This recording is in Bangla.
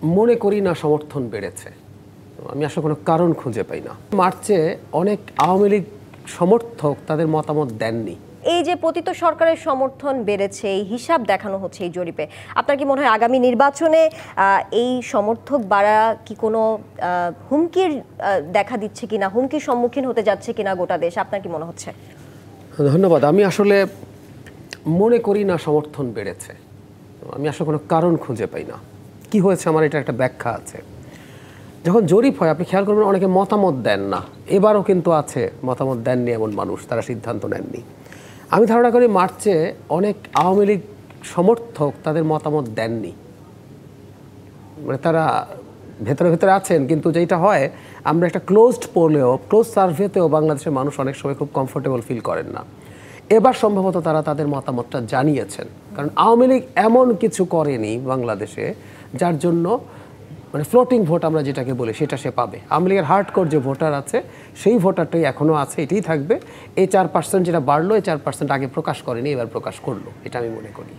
মনে করি না সমর্থন বেড়েছে। আমি আসলে কোনো কারণ খুঁজে পাই না। মার্চে অনেক আওয়ামী লীগ সমর্থক তাদের মতামত দেননি। এই যে পতিত সরকারের সমর্থন বেড়েছে, এই হিসাব দেখানো হচ্ছে এই জরিপে, আপনার কি মনে হয় আগামী নির্বাচনে এই সমর্থক বাড়া কি কোনো হুমকির দেখা দিচ্ছে কিনা, হুমকির সম্মুখীন হতে যাচ্ছে কিনা গোটা দেশ? আপনার কি মনে হচ্ছে? ধন্যবাদ। আমি আসলে মনে করি না সমর্থন বেড়েছে। আমি আসলে কোনো কারণ খুঁজে পাই না। কি হয়েছে আমার এটা একটা ব্যাখ্যা আছে। যখন জরিপ হয় আপনি খেয়াল করবেন অনেকে মতামত দেন না। এবারও কিন্তু আছে মতামত দেননি এমন মানুষ, তারা সিদ্ধান্ত নেননি। আমি ধারণা করি মার্চে অনেক আওয়ামী লীগ সমর্থক তাদের মতামত দেননি, মানে তারা ভেতরে ভেতরে আছেন। কিন্তু যেটা হয়, আমরা একটা ক্লোজড পোলেও, ক্লোজ সার্ভেতেও বাংলাদেশের মানুষ অনেক সময় খুব কমফোর্টেবল ফিল করেন না। এবার সম্ভবত তারা তাদের মতামতটা জানিয়েছেন, কারণ আওয়ামী লীগ এমন কিছু করেনি বাংলাদেশে যার জন্য মানে ফ্লোটিং ভোট আমরা যেটাকে বলি সেটা সে পাবে। আওয়ামী লীগের হার্ডকোর যে ভোটার আছে সেই ভোটারটাই এখনও আছে, এটাই থাকবে। এই 4% যেটা বাড়লো, এই 4% আগে প্রকাশ করেনি, এবার প্রকাশ করলো, এটা আমি মনে করি।